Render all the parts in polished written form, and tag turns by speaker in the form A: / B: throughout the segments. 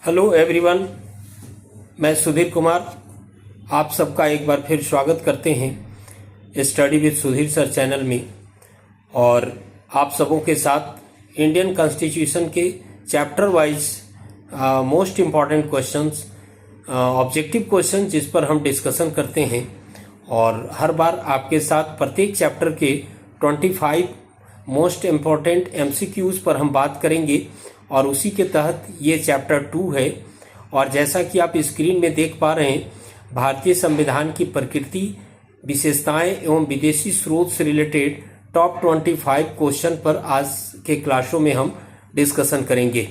A: Hello everyone, मैं सुधीर कुमार आप सबका एक बार फिर स्वागत करते हैं study with Sudhir sir channel में। और आप सबों के साथ इंडियन कॉन्स्टिट्यूशन के chapter wise most important questions, objective question जिस पर हम डिस्कशन करते हैं। और हर बार आपके साथ प्रत्येक चैप्टर के 25 मोस्ट इम्पॉर्टेंट MCQs पर हम बात करेंगे और उसी के तहत ये चैप्टर 2 है। और जैसा कि आप स्क्रीन में देख पा रहे हैं, भारतीय संविधान की प्रकृति, विशेषताएं एवं विदेशी स्रोत से रिलेटेड टॉप 25 क्वेश्चन पर आज के क्लासों में हम डिस्कशन करेंगे।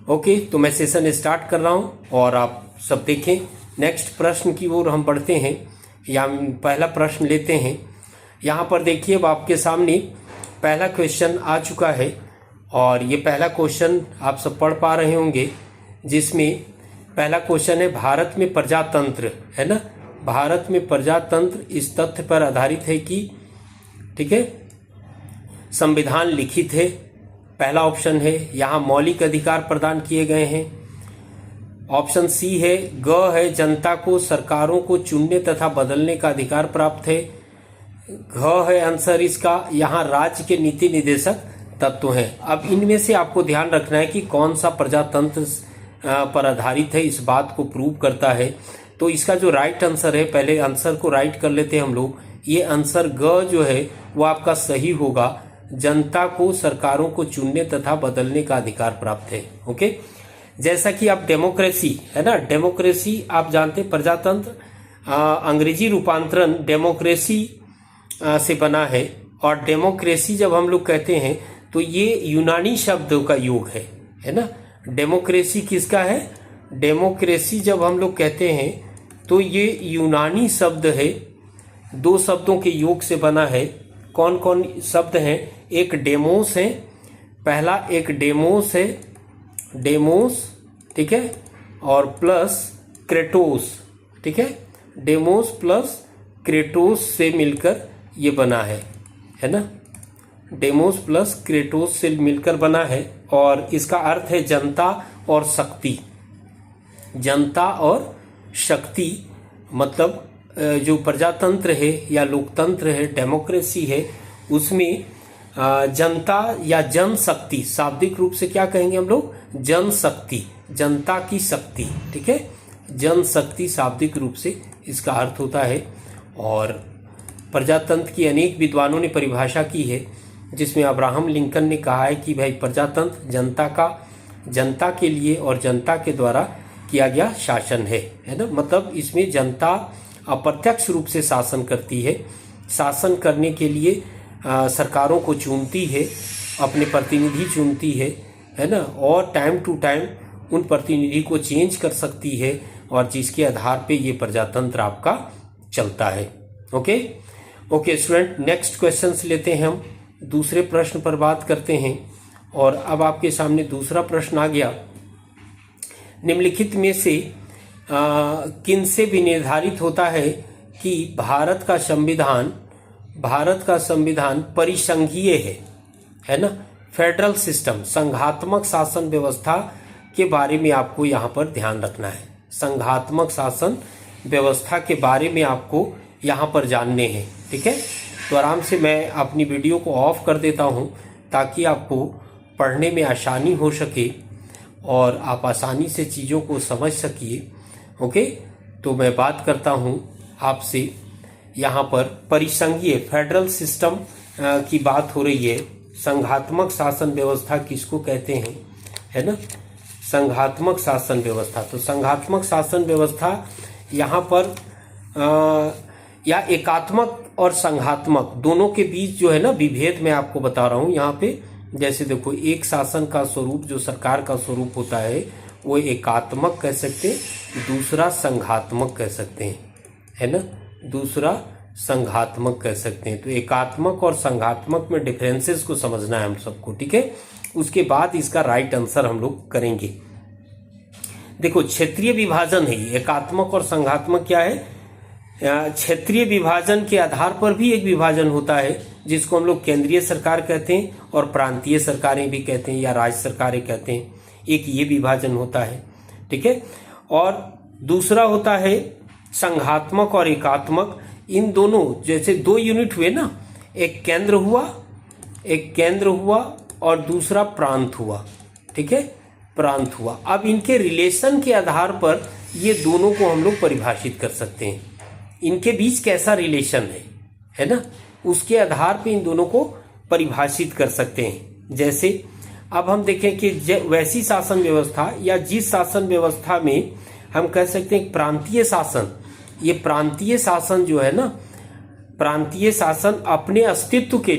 A: ओके, तो मैं सेशन स्टार्ट कर रहा हूं और आप सब देखें। नेक्स्ट प्रश्न की ओर हम बढ़ते हैं या पहला प्रश्न लेते हैं। यहाँ पर देखिए, अब आपके सामने पहला क्वेश्चन आ चुका है और ये पहला क्वेश्चन आप सब पढ़ पा रहे होंगे, जिसमें पहला क्वेश्चन है भारत में प्रजातंत्र, है ना। भारत में प्रजातंत्र इस तथ्य पर आधारित है कि, ठीक है, संविधान लिखित है, पहला ऑप्शन है। यहाँ मौलिक अधिकार प्रदान किए गए हैं। ऑप्शन सी है, ग है, जनता को सरकारों को चुनने तथा बदलने का अधिकार प्राप्त है। घ है आंसर इसका, यहाँ राज्य के नीति निर्देशक तत्व हैं। अब इनमें से आपको ध्यान रखना है कि कौन सा प्रजातंत्र पर आधारित है, इस बात को प्रूव करता है। तो इसका जो राइट आंसर है, पहले आंसर को राइट कर लेते हैं हम लोग। ये आंसर ग जो है वो आपका सही होगा। जनता को सरकारों को चुनने तथा बदलने का अधिकार प्राप्त है। ओके, जैसा कि आप डेमोक्रेसी, है ना, डेमोक्रेसी आप जानते हैं, प्रजातंत्र अंग्रेजी रूपांतरण डेमोक्रेसी से बना है। और डेमोक्रेसी जब हम लोग कहते हैं तो ये यूनानी शब्दों का योग है ना। डेमोक्रेसी किसका है? डेमोक्रेसी जब हम लोग कहते हैं तो ये यूनानी शब्द है, दो शब्दों के योग से बना है। कौन कौन शब्द हैं? एक डेमोस है, पहला एक डेमोस है, डेमोस, ठीक है, और प्लस क्रेटोस, ठीक है। डेमोस प्लस क्रेटोस से मिलकर ये बना है ना। डेमोस प्लस क्रेटोस से मिलकर बना है और इसका अर्थ है जनता और शक्ति। जनता और शक्ति मतलब जो प्रजातंत्र है या लोकतंत्र है, डेमोक्रेसी है, उसमें जनता या जनशक्ति, शाब्दिक रूप से क्या कहेंगे हम लोग? जनशक्ति, जनता की शक्ति, ठीक है। जनशक्ति शाब्दिक रूप से इसका अर्थ होता है। और प्रजातंत्र की अनेक विद्वानों ने परिभाषा की है, जिसमें अब्राहम लिंकन ने कहा है कि भाई प्रजातंत्र जनता के लिए और जनता के द्वारा किया गया शासन है ना। मतलब इसमें जनता अप्रत्यक्ष रूप से शासन करती है। शासन करने के लिए सरकारों को चुनती है, अपने प्रतिनिधि चुनती है ना। और टाइम टू टाइम उन प्रतिनिधि को चेंज कर सकती है और जिसके आधार पे ये प्रजातंत्र आपका चलता है। ओके स्टूडेंट, नेक्स्ट क्वेश्चन लेते हैं हम। दूसरे प्रश्न पर बात करते हैं और अब आपके सामने दूसरा प्रश्न आ गया। निम्नलिखित में से किन से भी निर्धारित होता है कि भारत का संविधान परिसंघीय है ना। फेडरल सिस्टम, संघात्मक शासन व्यवस्था के बारे में आपको यहाँ पर ध्यान रखना है। संघात्मक शासन व्यवस्था के बारे में आपको यहाँ पर जानने हैं, ठीक है। तो आराम से मैं अपनी वीडियो को ऑफ कर देता हूँ ताकि आपको पढ़ने में आसानी हो सके और आप आसानी से चीज़ों को समझ सकिए। ओके, तो मैं बात करता हूँ आपसे। यहाँ पर परिसंघीय फेडरल सिस्टम की बात हो रही है। संघात्मक शासन व्यवस्था किसको कहते हैं, है ना। संघात्मक शासन व्यवस्था, तो संघात्मक शासन व्यवस्था यहाँ पर या एकात्मक और संघात्मक दोनों के बीच जो है ना विभेद मैं आपको बता रहा हूँ यहाँ पे। जैसे देखो, एक शासन का स्वरूप, जो सरकार का स्वरूप होता है, वो एकात्मक कह सकते हैं, दूसरा संघात्मक कह सकते हैं, है ना। दूसरा संघात्मक कह सकते हैं। तो एकात्मक और संघात्मक में डिफरेंसेस को समझना है हम सबको, ठीक है। उसके बाद इसका राइट आंसर हम लोग करेंगे। देखो, क्षेत्रीय विभाजन है, एकात्मक और संघात्मक क्या है? क्षेत्रीय विभाजन के आधार पर भी एक विभाजन होता है, जिसको हम लोग केंद्रीय सरकार कहते हैं और प्रांतीय सरकारें भी कहते हैं या राज्य सरकारें कहते हैं। एक ये विभाजन होता है, ठीक है। और दूसरा होता है संघात्मक और एकात्मक। इन दोनों जैसे दो यूनिट हुए ना, एक केंद्र हुआ और दूसरा प्रांत हुआ, ठीक है, प्रांत हुआ। अब इनके रिलेशन के आधार पर ये दोनों को हम लोग परिभाषित कर सकते हैं, इनके बीच कैसा रिलेशन है ना, उसके आधार पे इन दोनों को परिभाषित कर सकते हैं। जैसे अब हम देखें कि वैसी शासन व्यवस्था या जिस शासन व्यवस्था में हम कह सकते हैं प्रांतीय शासन, ये प्रांतीय शासन जो है ना, प्रांतीय शासन अपने अस्तित्व के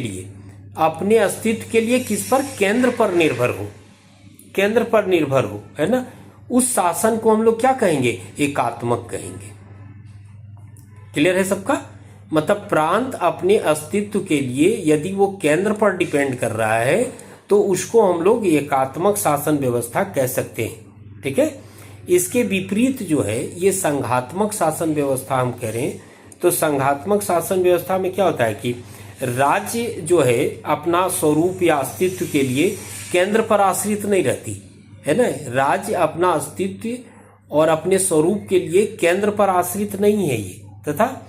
A: लिए किस पर, केंद्र पर निर्भर हो, है ना, उस शासन को हम लोग क्या कहेंगे, एकात्मक कहेंगे। क्लियर है सबका? मतलब प्रांत अपने अस्तित्व के लिए यदि वो केंद्र पर डिपेंड कर रहा है तो उसको हम लोग एकात्मक शासन व्यवस्था कह सकते हैं, ठीक है। इसके विपरीत जो है ये संघात्मक शासन व्यवस्था हम कह रहे हैं, तो संघात्मक शासन व्यवस्था में क्या होता है कि राज्य जो है अपना स्वरूप या अस्तित्व के लिए केंद्र पर आश्रित नहीं रहती, है ना, राज्य अपना अस्तित्व और अपने स्वरूप के लिए केंद्र पर आश्रित नहीं है ये, तथा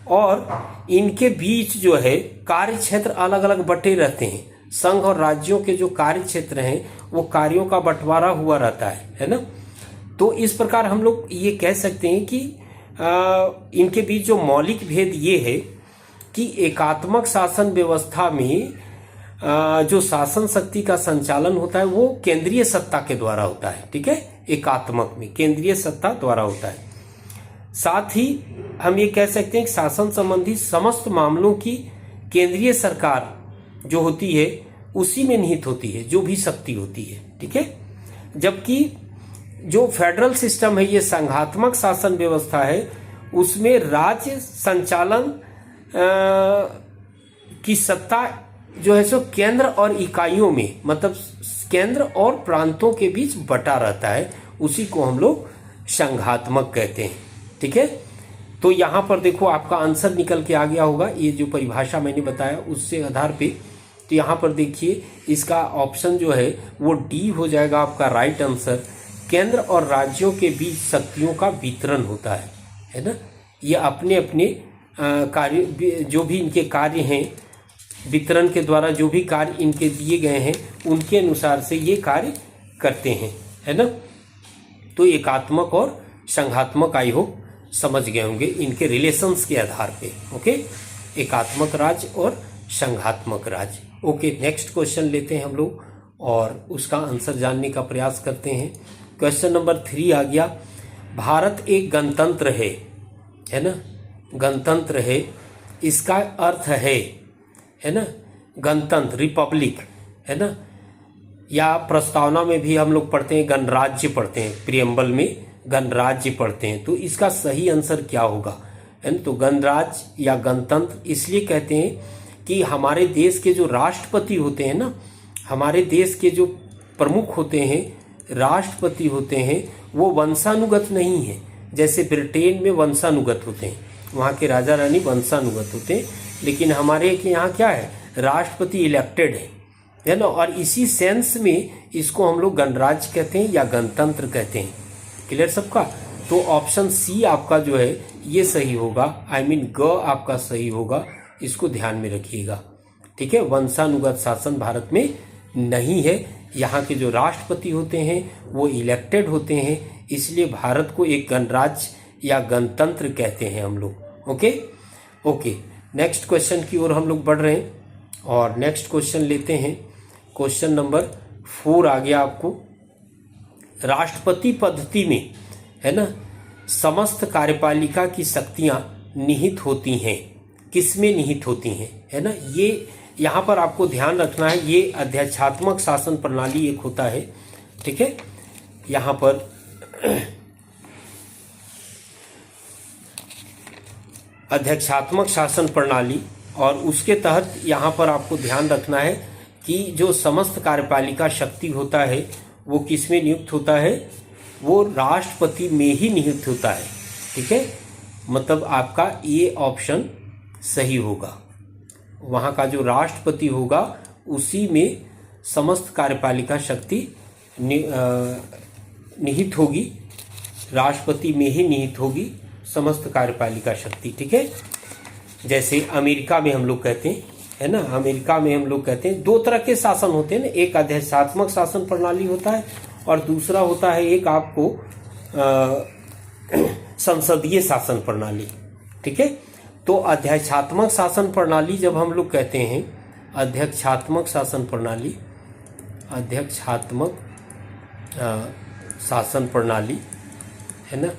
A: और इनके बीच जो है कार्य क्षेत्र अलग अलग बटे रहते हैं। संघ और राज्यों के जो कार्य क्षेत्र हैं वो कार्यों का बंटवारा हुआ रहता है ना। तो इस प्रकार हम लोग ये कह सकते हैं कि इनके बीच जो मौलिक भेद ये है कि एकात्मक शासन व्यवस्था में जो शासन शक्ति का संचालन होता है वो केंद्रीय सत्ता के द्वारा होता है, ठीक है। एकात्मक में केंद्रीय सत्ता द्वारा होता है। साथ ही हम ये कह सकते हैं कि शासन संबंधी समस्त मामलों की केंद्रीय सरकार जो होती है उसी में निहित होती है, जो भी शक्ति होती है, ठीक है। जबकि जो फेडरल सिस्टम है, ये संघात्मक शासन व्यवस्था है, उसमें राज्य संचालन की सत्ता जो है सो केंद्र और इकाइयों में, मतलब केंद्र और प्रांतों के बीच बटा रहता है, उसी को हम लोग संघात्मक कहते हैं, ठीक है। तो यहाँ पर देखो आपका आंसर निकल के आ गया होगा, ये जो परिभाषा मैंने बताया उससे आधार पे। तो यहाँ पर देखिए इसका ऑप्शन जो है वो डी हो जाएगा आपका राइट आंसर। केंद्र और राज्यों के बीच शक्तियों का वितरण होता है ना। ये अपने अपने कार्य, जो भी इनके कार्य हैं, वितरण के द्वारा जो भी कार्य इनके दिए गए हैं उनके अनुसार से ये कार्य करते हैं, है ना। तो एकात्मक और संघात्मक आई हो समझ गए होंगे इनके रिलेशंस के आधार पे। ओके, एकात्मक राज्य और संघात्मक राज्य। ओके, नेक्स्ट क्वेश्चन लेते हैं हम लोग और उसका आंसर जानने का प्रयास करते हैं। क्वेश्चन नंबर 3 आ गया, भारत एक गणतंत्र है ना, गणतंत्र है, इसका अर्थ है ना, गणतंत्र रिपब्लिक, है ना, या प्रस्तावना में भी हम लोग पढ़ते हैं गणराज्य पढ़ते हैं, प्रियम्बल में गणराज्य पढ़ते हैं। तो इसका सही आंसर क्या होगा, है ना। तो गणराज्य या गणतंत्र इसलिए कहते हैं कि हमारे देश के जो राष्ट्रपति होते हैं ना, हमारे देश के जो प्रमुख होते हैं, राष्ट्रपति होते हैं, वो वंशानुगत नहीं है। जैसे ब्रिटेन में वंशानुगत होते हैं, वहाँ के राजा रानी वंशानुगत होते हैं, लेकिन हमारे के यहाँ क्या है, राष्ट्रपति इलेक्टेड है ना। और इसी सेंस में इसको हम लोग गणराज्य कहते हैं या गणतंत्र कहते हैं। क्लियर सबका? तो ऑप्शन सी आपका जो है ये सही होगा, आई मीन ग आपका सही होगा, इसको ध्यान में रखिएगा, ठीक है। वंशानुगत शासन भारत में नहीं है, यहाँ के जो राष्ट्रपति होते हैं वो इलेक्टेड होते हैं, इसलिए भारत को एक गणराज्य या गणतंत्र कहते हैं हम लोग। ओके, नेक्स्ट क्वेश्चन की ओर हम लोग बढ़ रहे हैं और नेक्स्ट क्वेश्चन लेते हैं। क्वेश्चन नंबर 4 आ गया आपको, राष्ट्रपति पद्धति में, है ना, समस्त कार्यपालिका की शक्तियां निहित होती हैं, किसमें निहित होती हैं, है ना। ये यहाँ पर आपको ध्यान रखना है, ये अध्यक्षात्मक शासन प्रणाली एक होता है, ठीक है। यहाँ पर अध्यक्षात्मक शासन प्रणाली, और उसके तहत यहाँ पर आपको ध्यान रखना है कि जो समस्त कार्यपालिका शक्ति होता है वो किस में नियुक्त होता है, वो राष्ट्रपति में ही नियुक्त होता है, ठीक है। मतलब आपका ये ऑप्शन सही होगा, वहाँ का जो राष्ट्रपति होगा उसी में समस्त कार्यपालिका शक्ति निहित होगी, राष्ट्रपति में ही निहित होगी समस्त कार्यपालिका शक्ति। ठीक है, जैसे अमेरिका में हम लोग कहते हैं, है ना, अमेरिका में हम लोग कहते हैं दो तरह के शासन होते हैं ना, एक अध्यक्षात्मक शासन प्रणाली होता है और दूसरा होता है एक आपको संसदीय शासन प्रणाली। ठीक है, तो अध्यक्षात्मक शासन प्रणाली जब हम लोग कहते हैं, अध्यक्षात्मक शासन प्रणाली, अध्यक्षात्मक शासन प्रणाली, है ना,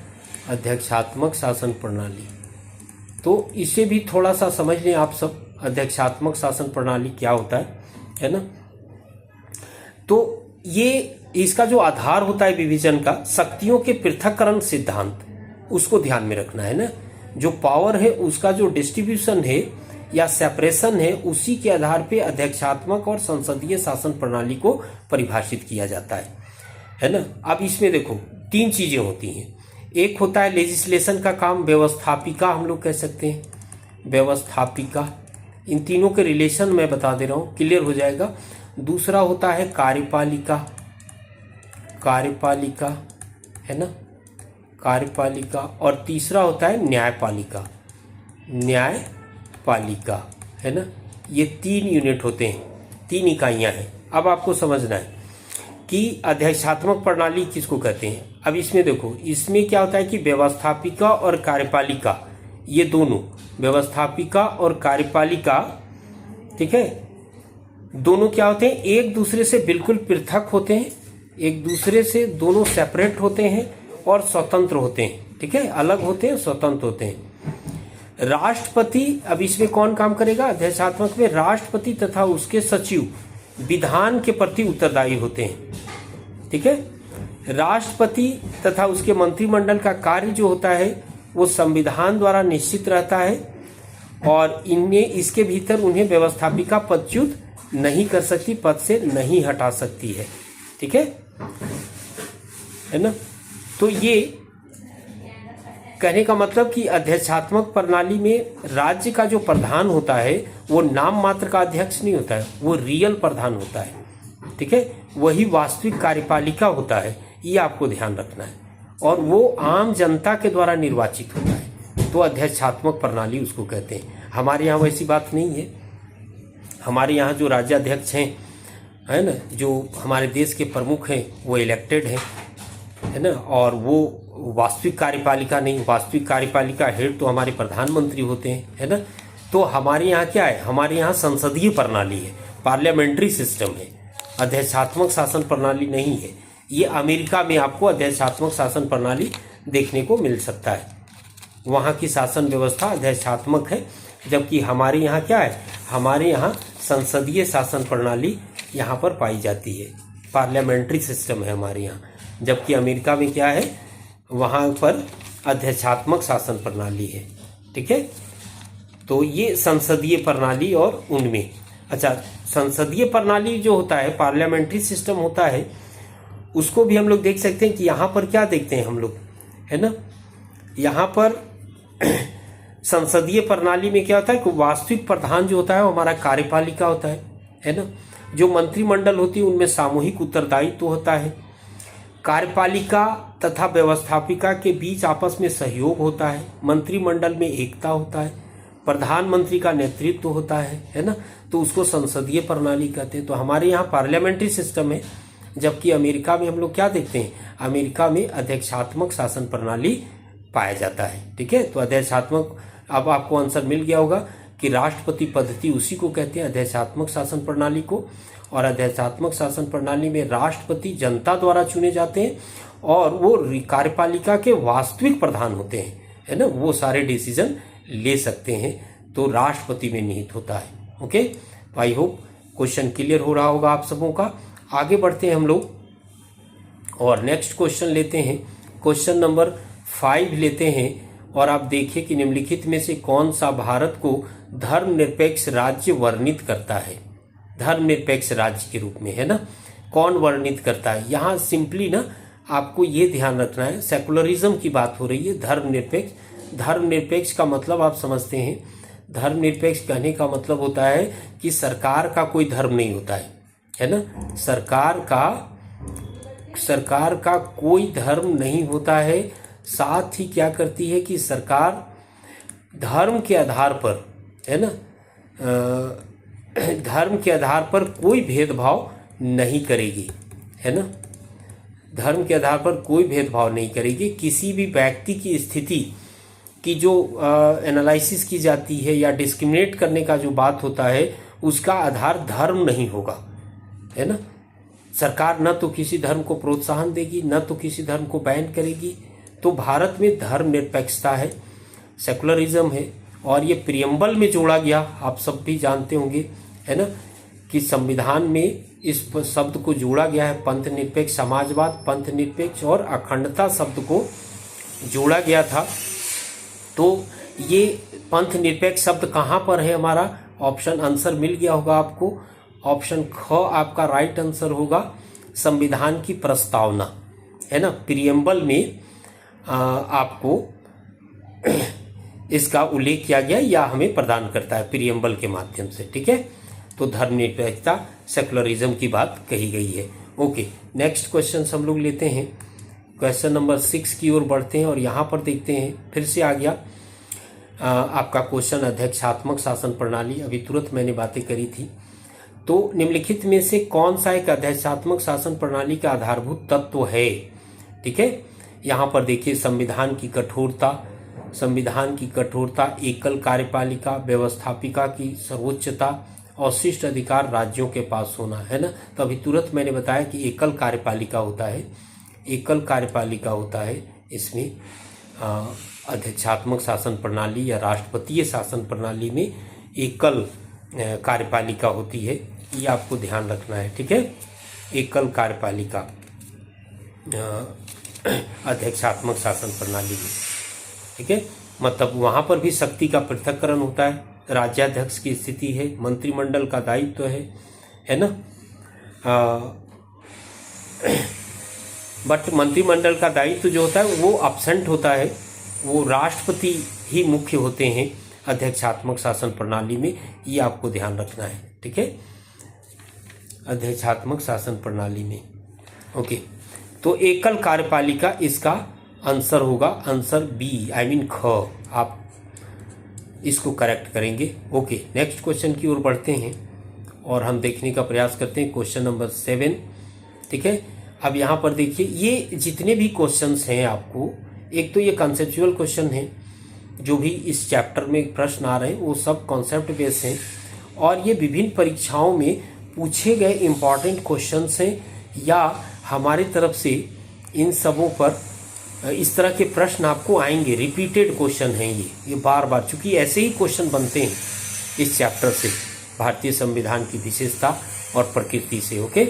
A: अध्यक्षात्मक शासन प्रणाली, तो इसे भी थोड़ा सा समझ लें आप सब, अध्यक्षात्मक शासन प्रणाली क्या होता है ना। तो ये इसका जो आधार होता है विभाजन का, शक्तियों के पृथक्करण सिद्धांत, उसको ध्यान में रखना है ना। जो पावर है उसका जो डिस्ट्रीब्यूशन है या सेपरेशन है, उसी के आधार पे अध्यक्षात्मक और संसदीय शासन प्रणाली को परिभाषित किया जाता है ना। अब इसमें देखो तीन चीजें होती हैं, एक होता है लेजिस्लेशन का काम, व्यवस्थापिका हम लोग कह सकते हैं, व्यवस्थापिका, इन तीनों के रिलेशन मैं बता दे रहा हूं, क्लियर हो जाएगा। दूसरा होता है कार्यपालिका, कार्यपालिका, है ना, कार्यपालिका, और तीसरा होता है न्यायपालिका, न्यायपालिका, है ना। ये तीन यूनिट होते हैं, तीन इकाइयां हैं। अब आपको समझना है कि अध्यक्षात्मक प्रणाली किसको कहते हैं। अब इसमें देखो, इसमें क्या होता है कि व्यवस्थापिका और कार्यपालिका, ये दोनों, व्यवस्थापिका और कार्यपालिका, ठीक है, दोनों क्या होते हैं, एक दूसरे से बिल्कुल पृथक होते हैं, एक दूसरे से दोनों सेपरेट होते हैं और स्वतंत्र होते हैं। ठीक है, अलग होते हैं, स्वतंत्र होते हैं। राष्ट्रपति, अब इसमें कौन काम करेगा, अध्यक्षात्मक में राष्ट्रपति तथा उसके सचिव विधान के प्रति उत्तरदायी होते हैं। ठीक है, राष्ट्रपति तथा उसके मंत्रिमंडल का कार्य जो होता है वो संविधान द्वारा निश्चित रहता है और इनमें, इसके भीतर उन्हें व्यवस्थापिका पदच्युत नहीं कर सकती, पद से नहीं हटा सकती है। ठीक है ना। तो ये कहने का मतलब कि अध्यक्षात्मक प्रणाली में राज्य का जो प्रधान होता है वो नाम मात्र का अध्यक्ष नहीं होता है, वो रियल प्रधान होता है। ठीक है, वही वास्तविक कार्यपालिका होता है, ये आपको ध्यान रखना है, और वो आम जनता के द्वारा निर्वाचित होता है, तो अध्यक्षात्मक प्रणाली उसको कहते हैं। हमारे यहाँ वैसी बात नहीं है, हमारे यहाँ जो राज्याध्यक्ष हैं, है ना, जो हमारे देश के प्रमुख हैं वो इलेक्टेड हैं, है ना, और वो वास्तविक कार्यपालिका नहीं, वास्तविक कार्यपालिका हेड तो हमारे प्रधानमंत्री होते हैं, है ना। तो हमारे यहाँ क्या है, हमारे यहाँ संसदीय प्रणाली है, पार्लियामेंट्री सिस्टम है, अध्यक्षात्मक शासन प्रणाली नहीं है। ये अमेरिका में आपको अध्यक्षात्मक शासन प्रणाली देखने को मिल सकता है, वहाँ की शासन व्यवस्था अध्यक्षात्मक है, जबकि हमारे यहाँ क्या है, हमारे यहाँ संसदीय शासन प्रणाली यहाँ पर पाई जाती है, पार्लियामेंट्री सिस्टम है हमारे यहाँ, जबकि अमेरिका में क्या है, वहाँ पर अध्यक्षात्मक शासन प्रणाली है। ठीक है, तो ये संसदीय प्रणाली और उनमें, अच्छा, संसदीय प्रणाली जो होता है, पार्लियामेंट्री सिस्टम होता है, उसको भी हम लोग देख सकते हैं कि यहाँ पर क्या देखते हैं हम लोग, है ना, यहाँ पर संसदीय प्रणाली में क्या होता है कि वास्तविक प्रधान जो होता है वो हमारा कार्यपालिका होता है ना। जो मंत्रिमंडल होती है उनमें सामूहिक उत्तरदायित्व होता है। कार्यपालिका तथा व्यवस्थापिका के बीच आपस में सहयोग होता है, मंत्रिमंडल में एकता होता है, प्रधानमंत्री का नेतृत्व होता है ना, तो उसको संसदीय प्रणाली कहते हैं। तो हमारे यहाँ पार्लियामेंट्री सिस्टम है, जबकि अमेरिका में हम लोग क्या देखते हैं, अमेरिका में अध्यक्षात्मक शासन प्रणाली पाया जाता है। ठीक है, तो अध्यक्षात्मक, अब आपको आंसर मिल गया होगा कि राष्ट्रपति पद्धति उसी को कहते हैं, अध्यक्षात्मक शासन प्रणाली को। और अध्यक्षात्मक शासन प्रणाली में राष्ट्रपति जनता द्वारा चुने जाते हैं और वो कार्यपालिका के वास्तविक प्रधान होते हैं, है ना, वो सारे डिसीजन ले सकते हैं, तो राष्ट्रपति में निहित होता है। ओके, तो आई होप क्वेश्चन क्लियर हो रहा होगा आप सबों का। आगे बढ़ते हैं हम लोग और नेक्स्ट क्वेश्चन लेते हैं, क्वेश्चन नंबर 5 लेते हैं, और आप देखिए कि निम्नलिखित में से कौन सा भारत को धर्मनिरपेक्ष राज्य वर्णित करता है, धर्मनिरपेक्ष राज्य के रूप में, है ना, कौन वर्णित करता है। यहाँ सिंपली ना आपको ये ध्यान रखना है, सेकुलरिज्म की बात हो रही है, धर्मनिरपेक्ष। धर्मनिरपेक्ष का मतलब आप समझते हैं, धर्मनिरपेक्ष कहने का मतलब होता है कि सरकार का कोई धर्म नहीं होता है ना, सरकार का कोई धर्म नहीं होता है, साथ ही क्या करती है कि सरकार धर्म के आधार पर, है ना, धर्म के आधार पर कोई भेदभाव नहीं करेगी, है ना, धर्म के आधार पर कोई भेदभाव नहीं करेगी। किसी भी व्यक्ति की स्थिति की जो एनालिसिस की जाती है या डिस्क्रिमिनेट करने का जो बात होता है, उसका आधार धर्म नहीं होगा, है ना। सरकार न तो किसी धर्म को प्रोत्साहन देगी, न तो किसी धर्म को बैन करेगी। तो भारत में धर्मनिरपेक्षता है, सेकुलरिज्म है, और ये प्रियम्बल में जोड़ा गया, आप सब भी जानते होंगे, है ना, कि संविधान में इस शब्द को जोड़ा गया है, पंथ निरपेक्ष समाजवाद, पंथ निरपेक्ष और अखंडता शब्द को जोड़ा गया था। तो ये पंथ निरपेक्ष शब्द कहाँ पर है हमारा? ऑप्शन आंसर मिल गया होगा आपको, ऑप्शन ख आपका राइट आंसर होगा, संविधान की प्रस्तावना, है ना, प्रियम्बल में आपको इसका उल्लेख किया गया या हमें प्रदान करता है प्रियम्बल के माध्यम से, ठीक है। तो धर्मनिरपेक्षता, सेकुलरिज्म की बात कही गई है। ओके, नेक्स्ट क्वेश्चन हम लोग लेते हैं, क्वेश्चन नंबर 6 की ओर बढ़ते हैं और यहाँ पर देखते हैं, फिर से आ गया आपका क्वेश्चन अध्यक्षात्मक शासन प्रणाली। अभी तुरंत मैंने बातें करी थी। तो निम्नलिखित में से कौन सा एक अध्यक्षात्मक शासन प्रणाली का आधारभूत तत्व है? ठीक है, यहाँ पर देखिए, संविधान की कठोरता, संविधान की कठोरता, एकल कार्यपालिका, व्यवस्थापिका की सर्वोच्चता, अवशिष्ट अधिकार राज्यों के पास होना, है ना। तो अभी तुरंत मैंने बताया कि एकल कार्यपालिका होता है, एकल कार्यपालिका होता है इसमें। अध्यक्षात्मक शासन प्रणाली या राष्ट्रपतीय शासन प्रणाली में एकल कार्यपालिका होती है, ये आपको ध्यान रखना है, ठीक है। एकल कार्यपालिका अध्यक्षात्मक शासन प्रणाली में, ठीक है, मतलब वहां पर भी शक्ति का पृथक्करण होता है, राज्याध्यक्ष की स्थिति है, मंत्रिमंडल का दायित्व है ना। बट मंत्रिमंडल का दायित्व जो होता है वो अब्सेंट होता है, वो राष्ट्रपति ही मुख्य होते हैं अध्यक्षात्मक शासन प्रणाली में, ये आपको ध्यान रखना है, ठीक है, अध्यक्षात्मक शासन प्रणाली में। ओके, तो एकल कार्यपालिका इसका आंसर होगा, आंसर बी, आई मीन ख, आप इसको करेक्ट करेंगे। ओके, नेक्स्ट क्वेश्चन की ओर बढ़ते हैं और हम देखने का प्रयास करते हैं क्वेश्चन नंबर 7, ठीक है। अब यहाँ पर देखिए, ये जितने भी क्वेश्चंस हैं आपको, एक तो ये कॉन्सेप्चुअल क्वेश्चन है, जो भी इस चैप्टर में प्रश्न आ रहे हैं वो सब कॉन्सेप्ट बेस्ड हैं, और ये विभिन्न परीक्षाओं में पूछे गए इम्पॉर्टेंट क्वेश्चंस हैं, या हमारी तरफ से इन सबों पर इस तरह के प्रश्न आपको आएंगे, रिपीटेड क्वेश्चन हैं ये बार बार, चूंकि ऐसे ही क्वेश्चन बनते हैं इस चैप्टर से, भारतीय संविधान की विशेषता और प्रकृति से। ओके,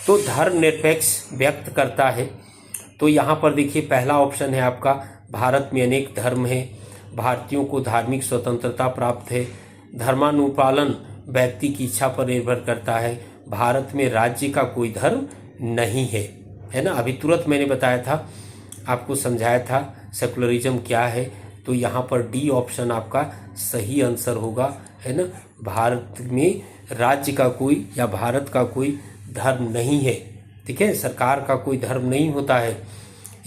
A: तो धर्मनिरपेक्ष व्यक्त करता है, तो यहाँ पर देखिए पहला ऑप्शन है आपका, भारत में अनेक धर्म हैं, भारतीयों को धार्मिक स्वतंत्रता प्राप्त है, धर्मानुपालन व्यक्ति की इच्छा पर निर्भर करता है, भारत में राज्य का कोई धर्म नहीं है ना। अभी तुरंत मैंने बताया था, आपको समझाया था सेकुलरिज्म क्या है, तो यहाँ पर डी ऑप्शन आपका सही आंसर होगा, है ना। भारत में राज्य का कोई या भारत का कोई धर्म नहीं है, ठीक है, सरकार का कोई धर्म नहीं होता है।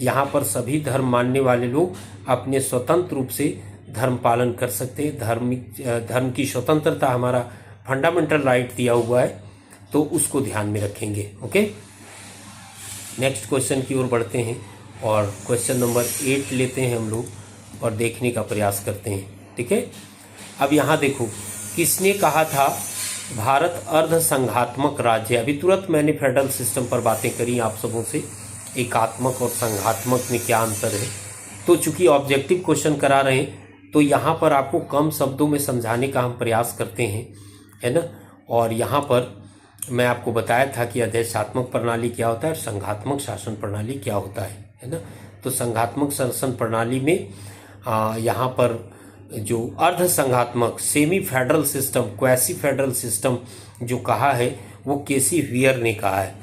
A: यहाँ पर सभी धर्म मानने वाले लोग अपने स्वतंत्र रूप से धर्म पालन कर सकते हैं। धर्म की स्वतंत्रता हमारा फंडामेंटल राइट दिया हुआ है, तो उसको ध्यान में रखेंगे। ओके, नेक्स्ट क्वेश्चन की ओर बढ़ते हैं और क्वेश्चन नंबर 8 लेते हैं हम लोग और देखने का प्रयास करते हैं, ठीक है। अब यहाँ देखो, किसने कहा था भारत अर्ध संघात्मक राज्य? अभी तुरंत मैंने फेडरल सिस्टम पर बातें करी आप सबों से, एकात्मक और संघात्मक में क्या अंतर है। तो चूंकि ऑब्जेक्टिव क्वेश्चन करा रहे हैं, तो यहाँ पर आपको कम शब्दों में समझाने का हम प्रयास करते हैं, है ना। और यहाँ पर मैं आपको बताया था कि अध्यक्षात्मक प्रणाली क्या होता है और संघात्मक शासन प्रणाली क्या होता है ना। तो संघात्मक शासन प्रणाली में यहाँ पर जो अर्ध संघात्मक semi federal system, quasi federal system जो कहा है वो केसी व्हीयर ने कहा है।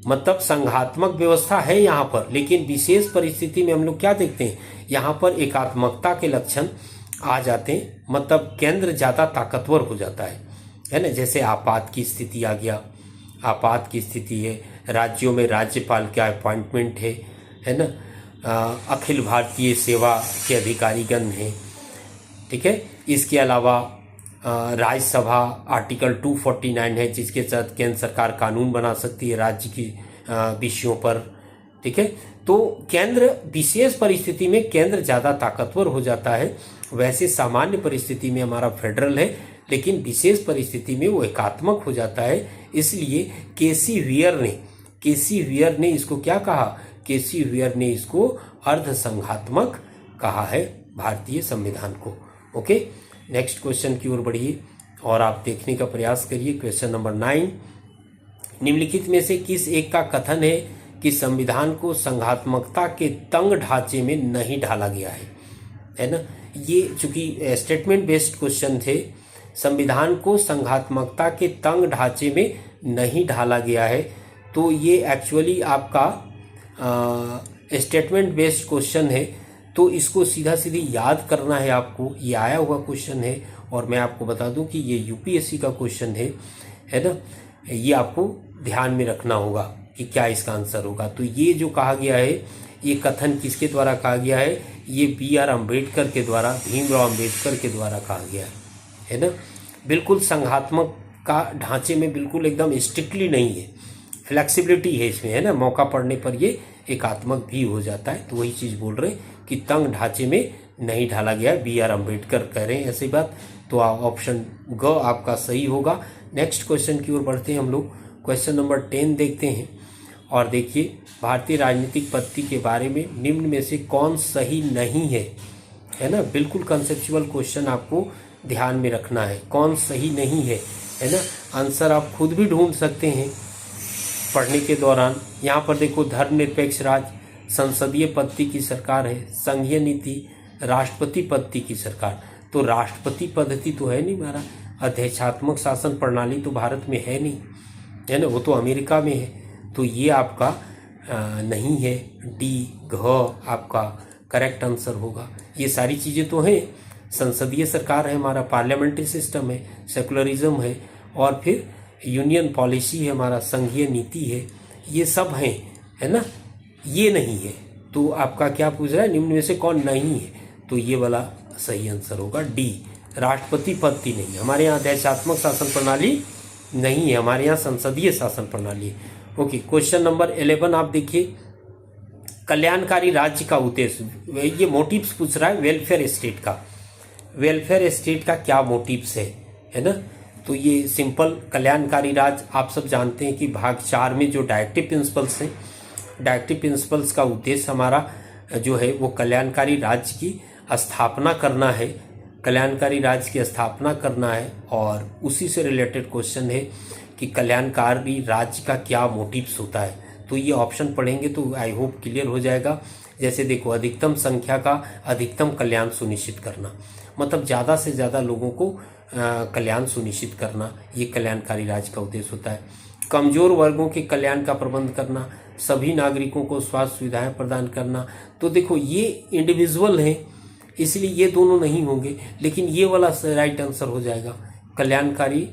A: मतलब संघात्मक व्यवस्था है यहाँ पर, लेकिन विशेष परिस्थिति में हम लोग क्या देखते हैं, यहाँ पर एकात्मकता के लक्षण आ जाते हैं, मतलब केंद्र ज़्यादा ताकतवर हो जाता है ना। जैसे आपात की स्थिति आ गया, आपात की स्थिति है, राज्यों में राज्यपाल का अपॉइंटमेंट है ना। अखिल भारतीय सेवा के अधिकारीगण हैं। ठीक है, इसके अलावा राज्यसभा आर्टिकल 249 है, जिसके तहत केंद्र सरकार कानून बना सकती है राज्य की विषयों पर। ठीक है, तो केंद्र विशेष परिस्थिति में केंद्र ज़्यादा ताकतवर हो जाता है। वैसे सामान्य परिस्थिति में हमारा फेडरल है, लेकिन विशेष परिस्थिति में वो एकात्मक हो जाता है। इसलिए केसी वियर ने इसको क्या कहा? केसी वियर ने इसको अर्धसंघात्मक कहा है भारतीय संविधान को। ओके, नेक्स्ट क्वेश्चन की ओर बढ़िए और आप देखने का प्रयास करिए। क्वेश्चन नंबर 9, निम्नलिखित में से किस एक का कथन है कि संविधान को संघात्मकता के तंग ढांचे में नहीं ढाला गया है ना? ये चूंकि स्टेटमेंट बेस्ड क्वेश्चन थे, संविधान को संघात्मकता के तंग ढांचे में नहीं ढाला गया है, तो ये एक्चुअली आपका स्टेटमेंट बेस्ड क्वेश्चन है। तो इसको सीधा सीधी याद करना है आपको। ये आया हुआ क्वेश्चन है और मैं आपको बता दूं कि ये यूपीएससी का क्वेश्चन है ना? ये आपको ध्यान में रखना होगा कि क्या इसका आंसर होगा। तो ये जो कहा गया है, ये कथन किसके द्वारा कहा गया है? ये B.R. अम्बेडकर के द्वारा, भीमराव अम्बेडकर के द्वारा कहा गया है ना? बिल्कुल संघात्मक का ढांचे में बिल्कुल एकदम स्ट्रिक्टली नहीं है, फ्लेक्सिबिलिटी है इसमें, है ना? मौका पड़ने पर ये एकात्मक भी हो जाता है। तो वही चीज़ बोल रहे कि तंग ढांचे में नहीं ढाला गया है। B.R. अम्बेडकर कह रहे हैं ऐसी बात। तो ऑप्शन ग आपका सही होगा। नेक्स्ट क्वेश्चन की ओर बढ़ते हैं हम लोग। क्वेश्चन नंबर 10 देखते हैं और देखिए, भारतीय राजनीतिक पद्धति के बारे में निम्न में से कौन सही नहीं है ना? बिल्कुल कंसेप्चुअल क्वेश्चन आपको ध्यान में रखना है, कौन सही नहीं है ना? आंसर आप खुद भी ढूंढ सकते हैं पढ़ने के दौरान। यहाँ पर देखो, धर्मनिरपेक्ष राज्य, संसदीय पद्धति की सरकार है, संघीय नीति, राष्ट्रपति पद्धति की सरकार। तो राष्ट्रपति पद्धति तो है नहीं हमारा, अध्यक्षात्मक शासन प्रणाली तो भारत में है नहीं, है ना? वो तो अमेरिका में है। तो ये आपका नहीं है, डी घ आपका करेक्ट आंसर होगा। ये सारी चीज़ें तो हैं, संसदीय सरकार है हमारा, पार्लियामेंट्री सिस्टम है, सेकुलरिज्म है, और फिर यूनियन पॉलिसी है हमारा, संघीय नीति है, ये सब हैं, है ना? ये नहीं है। तो आपका क्या पूछ रहा है, निम्न में से कौन नहीं है? तो ये वाला सही आंसर होगा डी, राष्ट्रपति पद्धति नहीं है हमारे यहाँ, अध्यक्षात्मक शासन प्रणाली नहीं है हमारे यहाँ, संसदीय शासन प्रणाली है। ओके, क्वेश्चन नंबर 11 आप देखिए, कल्याणकारी राज्य का उद्देश्य, ये मोटिव्स पूछ रहा है वेलफेयर स्टेट का। वेलफेयर स्टेट का क्या मोटिव्स है ना? तो ये सिंपल, कल्याणकारी राज्य आप सब जानते हैं कि भाग 4 में जो डायरेक्टिव प्रिंसिपल्स हैं, डायरेक्टिव प्रिंसिपल्स का उद्देश्य हमारा जो है वो कल्याणकारी राज्य की स्थापना करना है, कल्याणकारी राज्य की स्थापना करना है। और उसी से रिलेटेड क्वेश्चन है कि कल्याणकारी राज्य का क्या मोटिव्स होता है। तो ये ऑप्शन पढ़ेंगे तो आई होप क्लियर हो जाएगा। जैसे देखो, अधिकतम संख्या का अधिकतम कल्याण सुनिश्चित करना, मतलब ज़्यादा से ज़्यादा लोगों को कल्याण सुनिश्चित करना, ये कल्याणकारी राज्य का उद्देश्य होता है। कमजोर वर्गों के कल्याण का प्रबंध करना, सभी नागरिकों को स्वास्थ्य सुविधाएं प्रदान करना। तो देखो, ये इंडिविजुअल हैं, इसलिए ये दोनों नहीं होंगे, लेकिन ये वाला राइट आंसर हो जाएगा। कल्याणकारी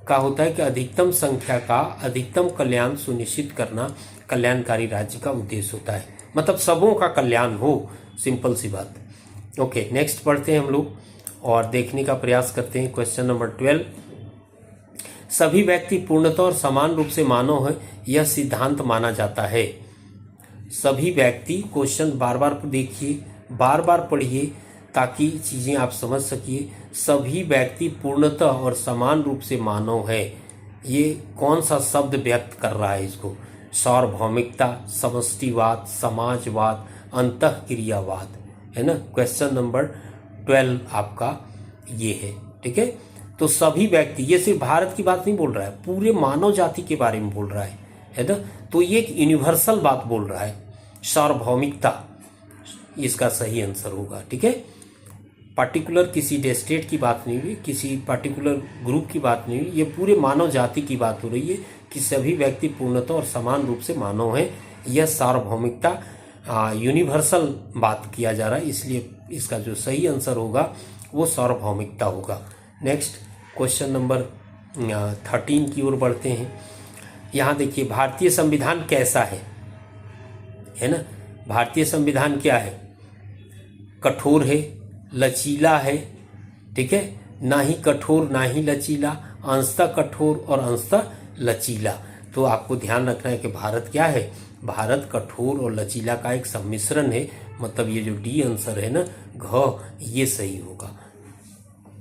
A: का होता है कि अधिकतम संख्या का अधिकतम कल्याण सुनिश्चित करना कल्याणकारी राज्य का उद्देश्य होता है, मतलब सबों का कल्याण हो, सिंपल सी बात। ओके, नेक्स्ट पढ़ते हैं हम लोग और देखने का प्रयास करते हैं। क्वेश्चन नंबर 12, सभी व्यक्ति पूर्णतः और समान रूप से मानव है, यह सिद्धांत माना जाता है। सभी व्यक्ति, क्वेश्चन बार बार देखिए, बार बार पढ़िए ताकि चीज़ें आप समझ सकिए। सभी व्यक्ति पूर्णतः और समान रूप से मानव है, ये कौन सा शब्द व्यक्त कर रहा है इसको? सार्वभौमिकता, समष्टिवाद, समाजवाद, अंतःक्रियावाद, है ना? क्वेश्चन नंबर 12 आपका ये है। ठीक है, तो सभी व्यक्ति, ये सिर्फ भारत की बात नहीं बोल रहा है, पूरे मानव जाति के बारे में बोल रहा है ना? तो ये एक यूनिवर्सल बात बोल रहा है, सार्वभौमिकता इसका सही आंसर होगा। ठीक है, पार्टिकुलर किसी स्टेट की बात नहीं हुई, किसी पार्टिकुलर ग्रुप की बात नहीं हुई, ये पूरे मानव जाति की बात हो रही है कि सभी व्यक्ति पूर्णतः और समान रूप से मानव हैं। यह सार्वभौमिकता यूनिवर्सल बात किया जा रहा है, इसलिए इसका जो सही आंसर होगा वो सार्वभौमिकता होगा। नेक्स्ट क्वेश्चन नंबर 13 की ओर बढ़ते हैं। यहाँ देखिए, भारतीय संविधान कैसा है ना? भारतीय संविधान क्या है? कठोर है, लचीला है, ठीक है, ना ही कठोर ना ही लचीला, अंशतः कठोर और अंशतः लचीला। तो आपको ध्यान रखना है कि भारत क्या है? भारत कठोर और लचीला का एक सम्मिश्रण है। मतलब ये जो डी आंसर है ना, घ, ये सही होगा,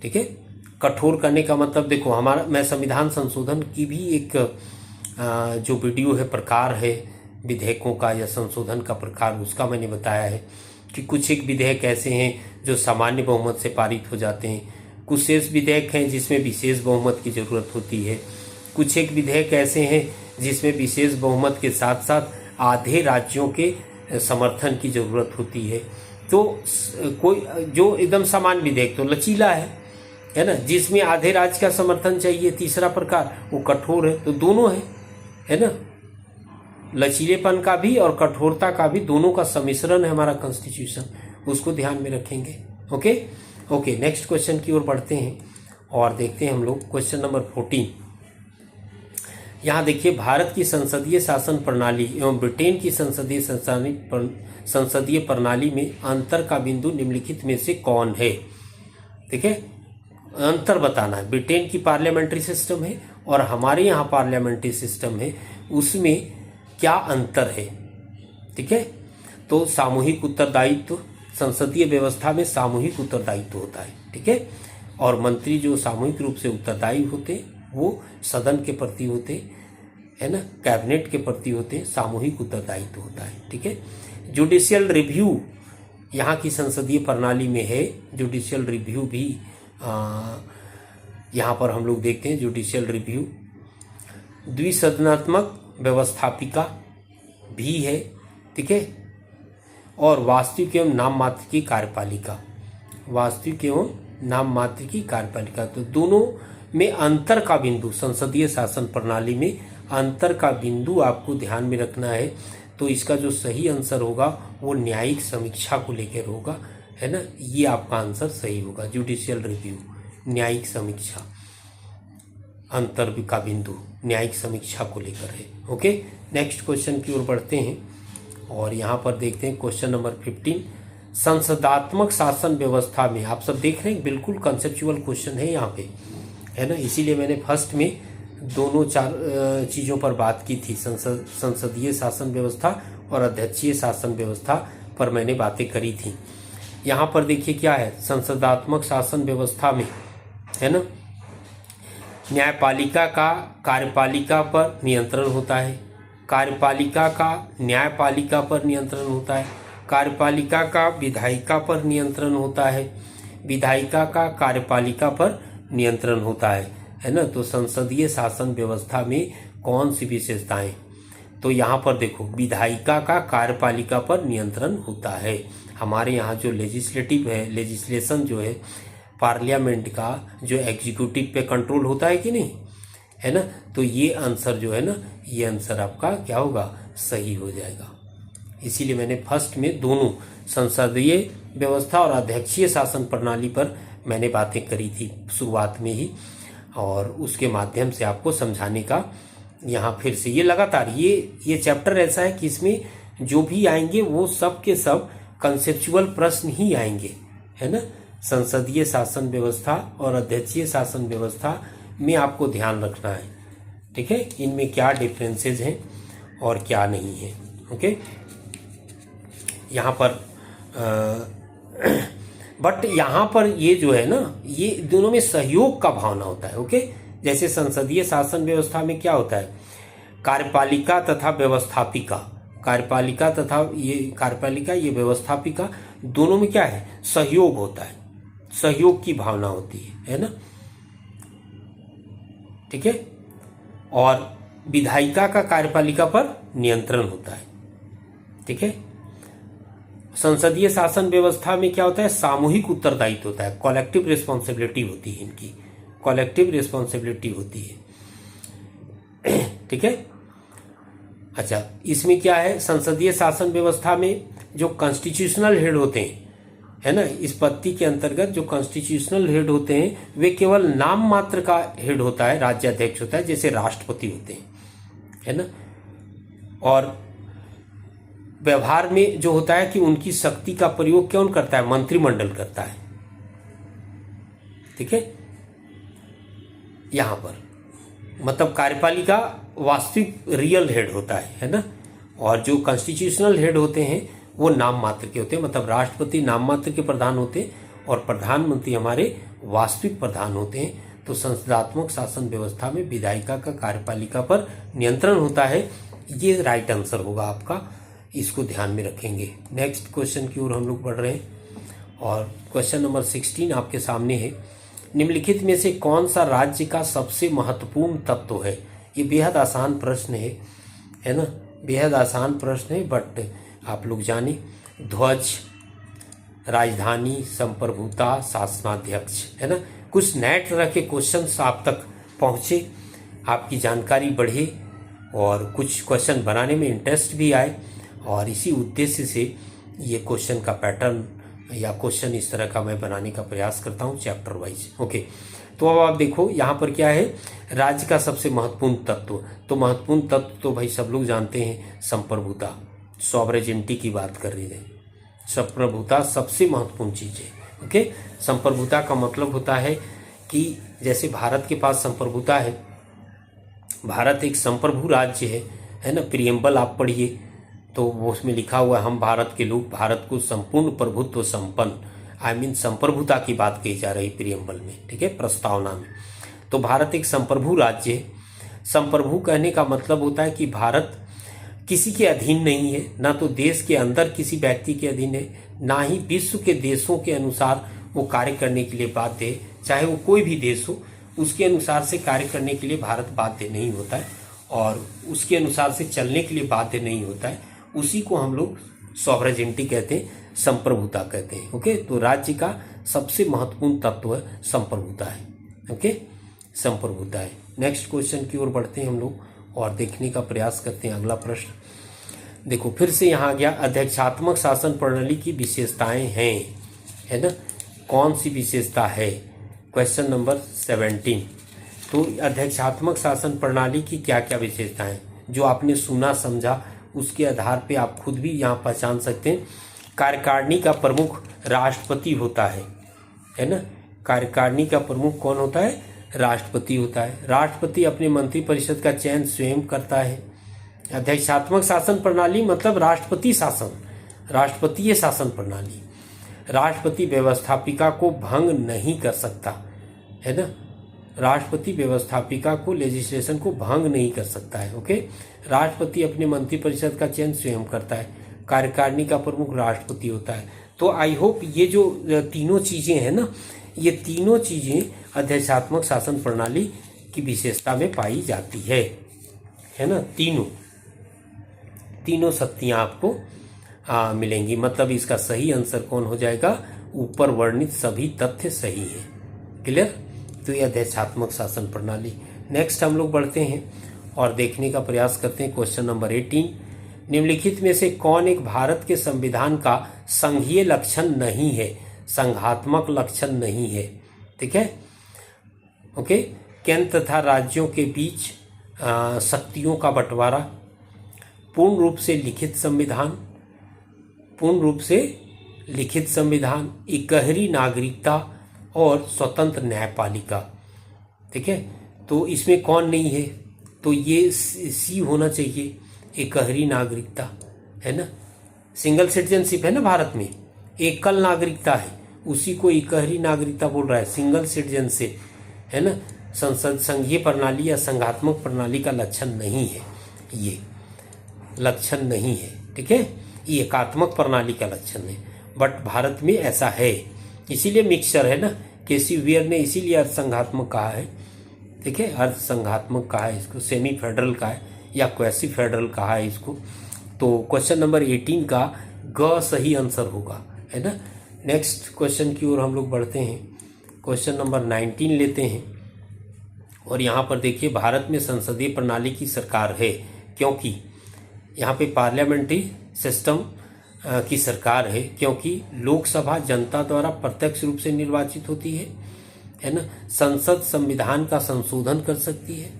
A: ठीक है। कठोर करने का मतलब देखो, हमारा मैं संविधान संशोधन की भी एक जो वीडियो है, प्रकार है विधेयकों का या संशोधन का प्रकार, उसका मैंने बताया है कि कुछ एक विधेयक ऐसे हैं जो सामान्य बहुमत से पारित हो जाते हैं, कुछ शेष विधेयक हैं जिसमें विशेष बहुमत की जरूरत होती है, कुछ एक विधेयक ऐसे हैं जिसमें विशेष बहुमत के साथ साथ आधे राज्यों के समर्थन की जरूरत होती है। तो कोई जो एकदम सामान्य विधेयक तो लचीला है ना, जिसमें आधे राज्य का समर्थन चाहिए, तीसरा प्रकार वो कठोर है। तो दोनों है ना, लचीलेपन का भी और कठोरता का भी, दोनों का सम्मिश्रण है हमारा कॉन्स्टिट्यूशन, उसको ध्यान में रखेंगे। ओके, नेक्स्ट क्वेश्चन की ओर बढ़ते हैं और देखते हैं हम लोग क्वेश्चन नंबर 14। यहाँ देखिए, भारत की संसदीय शासन प्रणाली एवं ब्रिटेन की संसदीय प्रणाली में अंतर का बिंदु निम्नलिखित में से कौन है? ठीक है, अंतर बताना है। ब्रिटेन की पार्लियामेंट्री सिस्टम है और हमारे यहाँ पार्लियामेंट्री सिस्टम है, उसमें क्या अंतर है? ठीक है, तो सामूहिक उत्तरदायित्व, संसदीय व्यवस्था में सामूहिक उत्तरदायित्व होता है, ठीक है, और मंत्री जो सामूहिक रूप से उत्तरदायी होते हैं वो सदन के प्रति होते है ना, कैबिनेट के प्रति होते, सामूहिक उत्तरदायित्व होता है, ठीक है। जुडिशियल रिव्यू यहाँ की संसदीय प्रणाली में है, जुडिशियल रिव्यू भी यहाँ पर हम लोग देखते हैं, जुडिशियल रिव्यू। द्विसदनात्मक व्यवस्थापिका भी है, ठीक है, और वास्तविक एवं नाम मात्र की कार्यपालिका, वास्तविक एवं नाम मात्र की कार्यपालिका। तो दोनों में अंतर का बिंदु, संसदीय शासन प्रणाली में अंतर का बिंदु आपको ध्यान में रखना है। तो इसका जो सही आंसर होगा वो न्यायिक समीक्षा को लेकर होगा, है ना, ये आपका आंसर सही होगा। जुडिशियल रिव्यू, न्यायिक समीक्षा, अंतर का बिंदु न्यायिक समीक्षा को लेकर है। ओके, नेक्स्ट क्वेश्चन की ओर बढ़ते हैं और यहाँ पर देखते हैं क्वेश्चन नंबर 15। संसदात्मक शासन व्यवस्था में, आप सब देख रहे हैं बिल्कुल कंसेप्चुअल क्वेश्चन है यहाँ पे, है ना, इसीलिए मैंने फर्स्ट में दोनों चार चीज़ों पर बात की थी। संसदीय शासन व्यवस्था और अध्यक्षीय शासन व्यवस्था पर मैंने बातें करी थी। यहाँ पर देखिए क्या है, संसदात्मक शासन व्यवस्था में, है ना, न्यायपालिका का कार्यपालिका पर नियंत्रण होता है, कार्यपालिका का न्यायपालिका पर नियंत्रण होता है, कार्यपालिका का विधायिका पर नियंत्रण होता है, विधायिका का कार्यपालिका पर नियंत्रण होता है ना। तो संसदीय शासन व्यवस्था में कौन सी विशेषताएं? तो यहाँ पर देखो, विधायिका का कार्यपालिका पर नियंत्रण होता है। हमारे यहाँ जो लेजिस्लेटिव है, लेजिस्लेशन जो है पार्लियामेंट का, जो एग्जीक्यूटिव पे कंट्रोल होता है कि नहीं, है ना, तो ये आंसर जो है ना, ये आंसर आपका क्या होगा, सही हो जाएगा। इसीलिए मैंने फर्स्ट में दोनों संसदीय व्यवस्था और अध्यक्षीय शासन प्रणाली पर मैंने बातें करी थी शुरुआत में ही, और उसके माध्यम से आपको समझाने का यहाँ फिर से ये लगातार ये चैप्टर ऐसा है कि इसमें जो भी आएंगे वो सब के सब कंसेप्चुअल प्रश्न ही आएंगे, है ना। संसदीय शासन व्यवस्था और अध्यक्षीय शासन व्यवस्था में आपको ध्यान रखना है, ठीक है, इनमें क्या डिफरेंसेस हैं और क्या नहीं है। ओके, यहाँ पर बट यहाँ पर ये जो है ना, ये दोनों में सहयोग का भावना होता है। ओके, जैसे संसदीय शासन व्यवस्था में क्या होता है, कार्यपालिका तथा व्यवस्थापिका, कार्यपालिका तथा ये कार्यपालिका, ये व्यवस्थापिका, दोनों में क्या है, सहयोग होता है, सहयोग की भावना होती है ना, ठीक है। और विधायिका का कार्यपालिका पर नियंत्रण होता है, ठीक है। संसदीय शासन व्यवस्था में क्या होता है, सामूहिक उत्तरदायित्व होता है, कलेक्टिव रिस्पॉन्सिबिलिटी होती है, इनकी कलेक्टिव रिस्पॉन्सिबिलिटी होती है, ठीक है। अच्छा, इसमें क्या है, संसदीय शासन व्यवस्था में जो कॉन्स्टिट्यूशनल हेड होते हैं, है ना, इस पत्ती के अंतर्गत जो कॉन्स्टिट्यूशनल हेड होते हैं वे केवल नाम मात्र का हेड होता है, राज्याध्यक्ष होता है, जैसे राष्ट्रपति होते हैं, है ना। और व्यवहार में जो होता है कि उनकी शक्ति का प्रयोग कौन करता है? मंत्रिमंडल करता है। ठीक है, यहां पर मतलब कार्यपालिका वास्तविक रियल हेड होता है ना, और जो कॉन्स्टिट्यूशनल हेड होते हैं वो नाम मात्र के होते हैं, मतलब राष्ट्रपति नाम मात्र के प्रधान होते हैं और प्रधानमंत्री हमारे वास्तविक प्रधान होते हैं। तो संसदात्मक शासन व्यवस्था में विधायिका का कार्यपालिका पर नियंत्रण होता है। ये राइट आंसर होगा आपका, इसको ध्यान में रखेंगे। नेक्स्ट क्वेश्चन की ओर हम लोग बढ़ रहे हैं और क्वेश्चन नंबर 16 आपके सामने है। निम्नलिखित में से कौन सा राज्य का सबसे महत्वपूर्ण तत्व है? ये बेहद आसान प्रश्न है ना, बेहद आसान प्रश्न है, बट आप लोग जाने। ध्वज, राजधानी, संप्रभुता, शासनाध्यक्ष, है ना। कुछ नए तरह के क्वेश्चंस आप तक पहुंचे, आपकी जानकारी बढ़े और कुछ क्वेश्चन बनाने में इंटरेस्ट भी आए, और इसी उद्देश्य से ये क्वेश्चन का पैटर्न या क्वेश्चन इस तरह का मैं बनाने का प्रयास करता हूँ चैप्टर वाइज। ओके, तो अब आप देखो यहाँ पर क्या है, राज्य का सबसे महत्वपूर्ण तत्व। तो महत्वपूर्ण तत्व तो भाई सब लोग जानते हैं, संप्रभुता, सॉवरेनिटी की बात कर रही है। संप्रभुता सबसे महत्वपूर्ण चीज है। ओके, संप्रभुता का मतलब होता है कि जैसे भारत के पास संप्रभुता है, भारत एक संप्रभु राज्य है ना। प्रियम्बल आप पढ़िए तो वो उसमें लिखा हुआ है, हम भारत के लोग भारत को संपूर्ण प्रभुत्व संपन्न, संप्रभुता की बात कही जा रही प्रियम्बल में, ठीक है, प्रस्तावना में। तो भारत एक संप्रभु राज्य है। संप्रभु कहने का मतलब होता है कि भारत किसी के अधीन नहीं है, ना तो देश के अंदर किसी व्यक्ति के अधीन है, ना ही विश्व के देशों के अनुसार वो कार्य करने के लिए बाध्य है। चाहे वो कोई भी देश हो, उसके अनुसार से कार्य करने के लिए भारत बाध्य नहीं होता है और उसके अनुसार से चलने के लिए बाध्य नहीं होता है। उसी को हम लोग सॉवरेनिटी कहते हैं, संप्रभुता कहते हैं। ओके, तो राज्य का सबसे महत्वपूर्ण तत्व संप्रभुता है। ओके, संप्रभुता है। नेक्स्ट क्वेश्चन की ओर बढ़ते हैं हम लोग और देखने का प्रयास करते हैं अगला प्रश्न। देखो फिर से यहाँ आ गया, अध्यक्षात्मक शासन प्रणाली की विशेषताएं हैं, है ना। कौन सी विशेषता है? Question number 17। तो अध्यक्षात्मक शासन प्रणाली की क्या क्या विशेषताएं, जो आपने सुना समझा उसके आधार पे आप खुद भी यहाँ पहचान सकते हैं। कार्यकारिणी का प्रमुख राष्ट्रपति होता है ना। कार्यकारिणी का प्रमुख कौन होता है? राष्ट्रपति होता है। राष्ट्रपति अपने मंत्रिपरिषद का चयन स्वयं करता है। अध्यक्षात्मक शासन प्रणाली मतलब राष्ट्रपति शासन, राष्ट्रपतीय शासन प्रणाली। राष्ट्रपति व्यवस्थापिका को भंग नहीं कर सकता, है ना। राष्ट्रपति व्यवस्थापिका को, लेजिस्लेशन को भंग नहीं कर सकता है। ओके, राष्ट्रपति अपने मंत्रिपरिषद का चयन स्वयं करता है। कार्यकारिणी का प्रमुख राष्ट्रपति होता है। तो आई होप ये जो तीनों चीजें हैं ना, ये तीनों चीजें अध्यक्षात्मक शासन प्रणाली की विशेषता में पाई जाती है ना। तीनों शक्तियां आपको मिलेंगी। मतलब इसका सही आंसर कौन हो जाएगा? ऊपर वर्णित सभी तथ्य सही है। क्लियर? तो ये अध्यक्षात्मक शासन प्रणाली। नेक्स्ट हम लोग बढ़ते हैं और देखने का प्रयास करते हैं क्वेश्चन नंबर 18। निम्नलिखित में से कौन एक भारत के संविधान का संघीय लक्षण नहीं है, संघात्मक लक्षण नहीं है? ठीक है, ओके। केंद्र तथा राज्यों के बीच शक्तियों का बंटवारा, पूर्ण रूप से लिखित संविधान, इकहरी नागरिकता और स्वतंत्र न्यायपालिका। ठीक है, तो इसमें कौन नहीं है? तो ये सी होना चाहिए, इकहरी नागरिकता, है ना। सिंगल सिटीजनशिप है ना भारत में, एकल नागरिकता है, उसी को इकहरी नागरिकता बोल रहा है, सिंगल सिटीजनशिप, है ना। संसद संघीय प्रणाली या संघात्मक प्रणाली का लक्षण नहीं है, ये लक्षण नहीं है। ठीक है, ये एकात्मक प्रणाली का लक्षण है, बट भारत में ऐसा है, इसीलिए मिक्सचर है ना। केसी वियर ने इसीलिए अर्थसंघात्मक कहा है। ठीक है, अर्थसंघात्मक कहा है इसको, सेमी फेडरल कहा है या क्वेसी फेडरल कहा है इसको। तो क्वेश्चन नंबर 18 का ग सही आंसर होगा, है ना। नेक्स्ट क्वेश्चन की ओर हम लोग बढ़ते हैं। क्वेश्चन नंबर 19 लेते हैं और यहाँ पर देखिए, भारत में संसदीय प्रणाली की सरकार है क्योंकि यहाँ पे पार्लियामेंट्री सिस्टम की सरकार है, क्योंकि लोकसभा जनता द्वारा प्रत्यक्ष रूप से निर्वाचित होती है ना। संसद संविधान का संशोधन कर सकती है,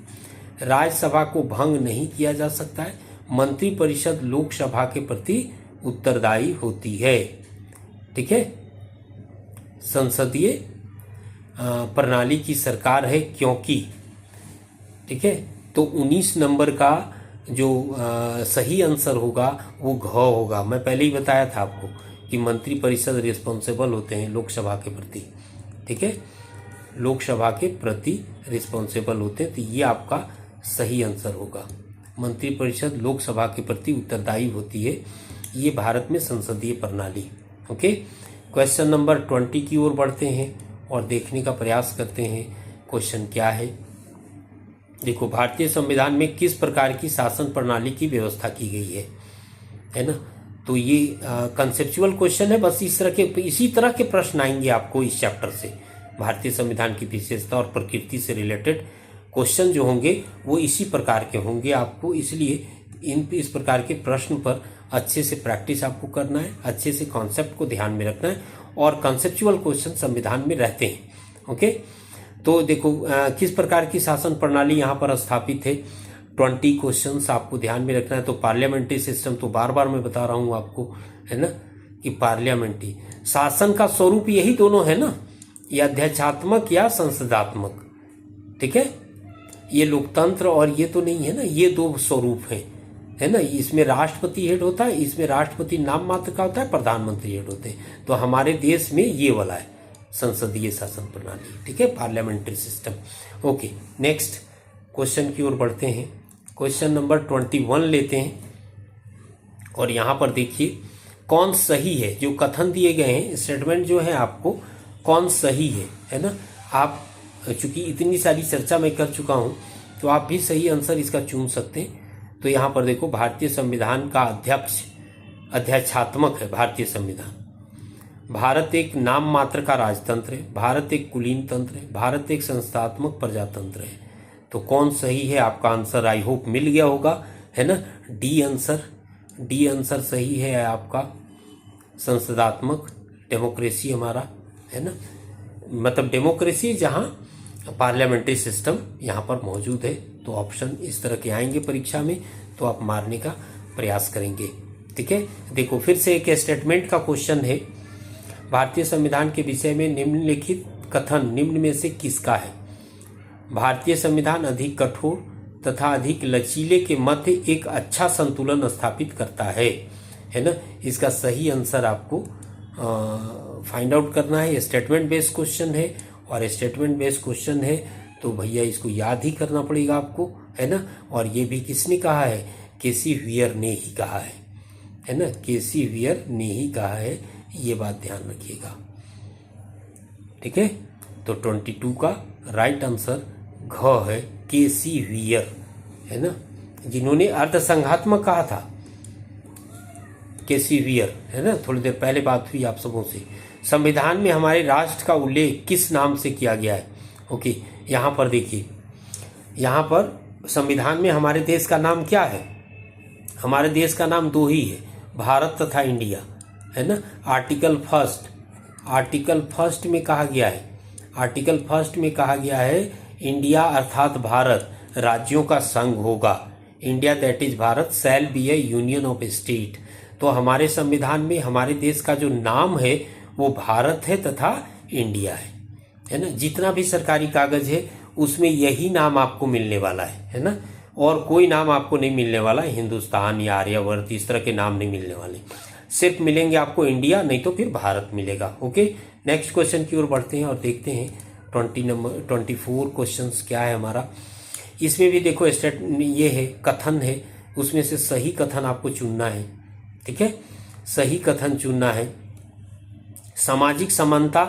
A: राज्यसभा को भंग नहीं किया जा सकता है, मंत्रिपरिषद लोकसभा के प्रति उत्तरदायी होती है। ठीक है, संसदीय प्रणाली की सरकार है क्योंकि, ठीक है, तो 19 नंबर का जो सही आंसर होगा वो घ होगा। मैं पहले ही बताया था आपको कि मंत्रिपरिषद रिस्पॉन्सिबल होते हैं लोकसभा के प्रति। ठीक है, लोकसभा के प्रति रिस्पॉन्सिबल होते हैं, तो ये आपका सही आंसर होगा। मंत्रिपरिषद लोकसभा के प्रति उत्तरदायी होती है, ये भारत में संसदीय प्रणाली। ओके, क्वेश्चन नंबर 20 की ओर बढ़ते हैं और देखने का प्रयास करते हैं क्वेश्चन क्या है। देखो, भारतीय संविधान में किस प्रकार की शासन प्रणाली की व्यवस्था की गई है ना। तो ये कंसेप्चुअल क्वेश्चन है, बस इसी तरह के प्रश्न आएंगे आपको इस चैप्टर से। भारतीय संविधान की विशेषता और प्रकृति से रिलेटेड क्वेश्चन जो होंगे वो इसी प्रकार के होंगे आपको, इसलिए इस प्रकार के प्रश्न पर अच्छे से प्रैक्टिस आपको करना है, अच्छे से कॉन्सेप्ट को ध्यान में रखना है, और कंसेप्चुअल क्वेश्चन संविधान में रहते हैं। ओके, तो देखो किस प्रकार की शासन प्रणाली यहाँ पर स्थापित है, 20 क्वेश्चंस आपको ध्यान में रखना है। तो पार्लियामेंट्री सिस्टम, तो बार बार मैं बता रहा हूँ आपको, है ना, कि पार्लियामेंट्री शासन का स्वरूप यही दोनों है ना, या अध्यक्षात्मक या संसदात्मक। ठीक है, ये लोकतंत्र और ये तो नहीं है ना, ये दो स्वरूप हैं, है ना। इसमें राष्ट्रपति हेड होता है, इसमें राष्ट्रपति नाम मात्र का होता है, प्रधानमंत्री हेड होते हैं। तो हमारे देश में ये वाला है संसदीय शासन प्रणाली। ठीक है, parliamentary system. Okay, next question की ओर बढ़ते हैं। क्वेश्चन नंबर 21 लेते हैं और यहाँ पर देखिए कौन सही है। जो कथन दिए गए हैं, स्टेटमेंट जो है आपको कौन सही है ना। आप चूंकि इतनी सारी चर्चा मैं कर चुका हूँ तो आप भी सही आंसर इसका चुन सकते हैं। तो यहाँ पर देखो, भारतीय संविधान का अध्यक्षात्मक है भारतीय संविधान। भारत एक नाम मात्र का राजतंत्र है, भारत एक कुलीन तंत्र है, भारत एक संस्थात्मक प्रजातंत्र है। तो कौन सही है, आपका आंसर आई होप मिल गया होगा, है ना। डी आंसर सही है आपका, संसदात्मक डेमोक्रेसी हमारा, है ना। मतलब डेमोक्रेसी जहां पार्लियामेंट्री सिस्टम यहाँ पर मौजूद है। तो ऑप्शन इस तरह के आएंगे परीक्षा में, तो आप मारने का प्रयास करेंगे। ठीक है, देखो फिर से एक स्टेटमेंट का क्वेश्चन है। भारतीय संविधान के विषय में निम्नलिखित कथन निम्न में से किसका है। भारतीय संविधान अधिक कठोर तथा अधिक लचीले के मध्य एक अच्छा संतुलन स्थापित करता है ना। इसका सही आंसर आपको फाइंड आउट करना है। स्टेटमेंट बेस्ड क्वेश्चन है, और स्टेटमेंट बेस्ड क्वेश्चन है तो भैया इसको याद ही करना पड़ेगा आपको, है ना। और ये भी किसने कहा है, केसी व्हीयर ने ही कहा है ना। केसी व्हीयर ने ही कहा है, ये बात ध्यान रखिएगा। ठीक है, तो 22 का राइट आंसर घ है, केसी व्हीयर, है ना, जिन्होंने अर्धसंघात्मक कहा था। केसी व्हीयर, है ना, थोड़ी देर पहले बात हुई आप सबों से। संविधान में हमारे राष्ट्र का उल्लेख किस नाम से किया गया है। ओके, यहाँ पर देखिए, यहाँ पर संविधान में हमारे देश का नाम क्या है। हमारे देश का नाम दो ही है, भारत तथा इंडिया, है ना। आर्टिकल फर्स्ट में कहा गया है, आर्टिकल फर्स्ट में कहा गया है इंडिया अर्थात भारत राज्यों का संघ होगा। India that is Bharat shall be A union of state. तो हमारे संविधान में हमारे देश का जो नाम है वो भारत है तथा इंडिया है ना। जितना भी सरकारी कागज है उसमें यही नाम आपको मिलने वाला है ना। और कोई नाम आपको नहीं मिलने वाला, हिंदुस्तान या आर्यावर्त इस तरह के नाम नहीं मिलने वाले, सिर्फ मिलेंगे आपको इंडिया, नहीं तो फिर भारत मिलेगा। ओके, नेक्स्ट क्वेश्चन की ओर बढ़ते हैं और देखते हैं 24 क्वेश्चंस क्या है हमारा। इसमें भी देखो ये है कथन है, उसमें से सही कथन आपको चुनना है। ठीक है, सही कथन चुनना है। सामाजिक समानता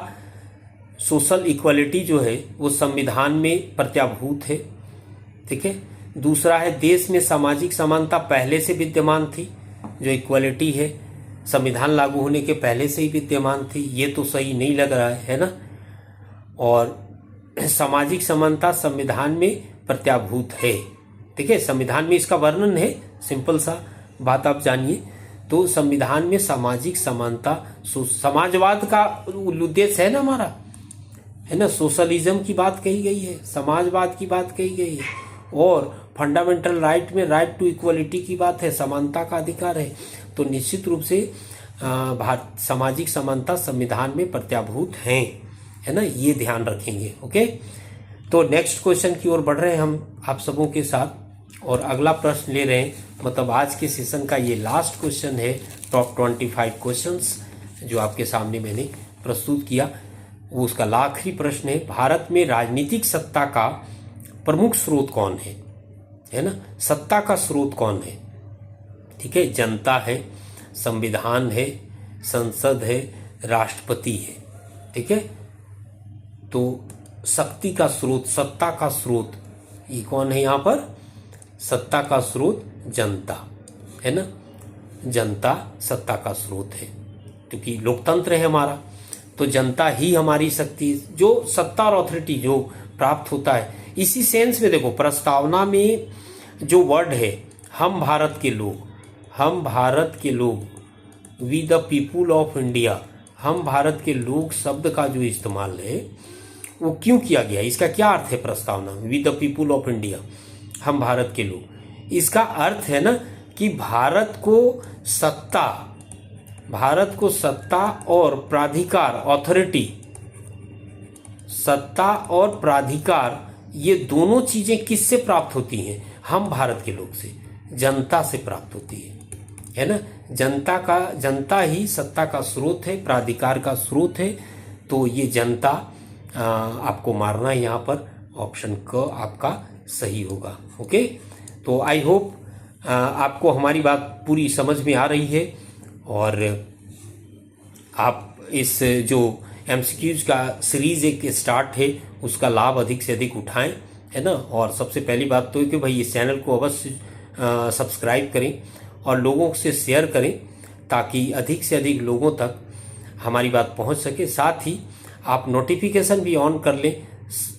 A: सोशल इक्वालिटी जो है वो संविधान में प्रत्याभूत है। ठीक है, दूसरा है देश में सामाजिक समानता पहले से विद्यमान थी, जो इक्वालिटी है संविधान लागू होने के पहले से ही विद्यमान थी, ये तो सही नहीं लग रहा है ना। और सामाजिक समानता संविधान में प्रत्याभूत है। ठीक है, संविधान में इसका वर्णन है, सिंपल सा बात आप जानिए। तो संविधान में सामाजिक समानता, समाजवाद का उद्देश्य है ना हमारा, है ना। सोशलिज्म की बात कही गई है, समाजवाद की बात कही गई है, और फंडामेंटल राइट में राइट टू इक्वलिटी की बात है, समानता का अधिकार है, तो निश्चित रूप से भारत सामाजिक समानता संविधान में प्रत्याभूत हैं, है ना, ये ध्यान रखेंगे। ओके, तो नेक्स्ट क्वेश्चन की ओर बढ़ रहे हैं हम आप सबों के साथ, और अगला प्रश्न ले रहे हैं, मतलब आज के सेशन का ये लास्ट क्वेश्चन है, टॉप 25 क्वेश्चंस जो आपके सामने मैंने प्रस्तुत किया, वो उसका आखिरी प्रश्न है, भारत में राजनीतिक सत्ता का प्रमुख स्रोत कौन है ना, सत्ता का स्रोत कौन है? ठीक है, जनता है, संविधान है, संसद है, राष्ट्रपति है। ठीक है, तो शक्ति का स्रोत, सत्ता का स्रोत ये कौन है? यहाँ पर सत्ता का स्रोत जनता है ना, जनता सत्ता का स्रोत है, क्योंकि लोकतंत्र है हमारा, तो जनता ही हमारी शक्ति, जो सत्ता और अथॉरिटी जो प्राप्त होता है। इसी सेंस में देखो, प्रस्तावना में जो वर्ड है हम भारत के लोग, हम भारत के लोग, we the people of India, हम भारत के लोग शब्द का जो इस्तेमाल है वो क्यों किया गया? इसका क्या अर्थ है प्रस्तावना में, we the people of India, हम भारत के लोग? इसका अर्थ है ना कि भारत को सत्ता और प्राधिकार, अथॉरिटी, सत्ता और प्राधिकार, ये दोनों चीजें किससे प्राप्त होती हैं? हम भारत के लोग से, जनता से प्राप्त होती है ना। जनता ही सत्ता का स्रोत है, प्राधिकार का स्रोत है, तो ये जनता आपको मारना है यहाँ पर, ऑप्शन क आपका सही होगा। ओके, तो आई होप आपको हमारी बात पूरी समझ में आ रही है, और आप इस जो एमसीक्यूज का सीरीज एक स्टार्ट है उसका लाभ अधिक से अधिक उठाएं, है ना। और सबसे पहली बात तो है कि भाई इस चैनल को अवश्य सब्सक्राइब करें और लोगों से शेयर करें, ताकि अधिक से अधिक लोगों तक हमारी बात पहुंच सके। साथ ही आप नोटिफिकेशन भी ऑन कर लें,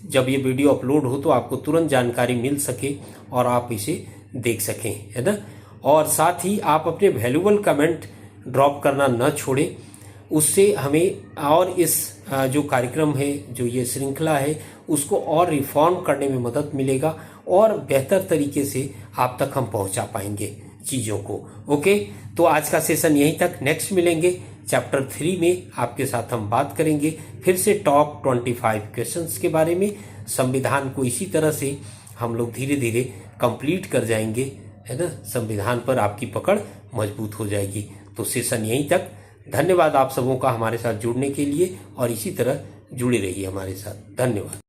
A: जब ये वीडियो अपलोड हो तो आपको तुरंत जानकारी मिल सके और आप इसे देख सकें, है ना। और साथ ही आप अपने वैल्यूबल कमेंट ड्रॉप करना न छोड़ें, उससे हमें और इस जो कार्यक्रम है, जो ये श्रृंखला है, उसको और रिफॉर्म करने में मदद मिलेगा और बेहतर तरीके से आप तक हम पहुंचा पाएंगे चीज़ों को। ओके, तो आज का सेशन यहीं तक, नेक्स्ट मिलेंगे चैप्टर 3 में, आपके साथ हम बात करेंगे फिर से टॉप 25 क्वेश्चंस के बारे में। संविधान को इसी तरह से हम लोग धीरे धीरे कंप्लीट कर जाएंगे, है ना, संविधान पर आपकी पकड़ मजबूत हो जाएगी। तो सेशन यहीं तक, धन्यवाद आप सबों का हमारे साथ जुड़ने के लिए, और इसी तरह जुड़े रहिए हमारे साथ। धन्यवाद।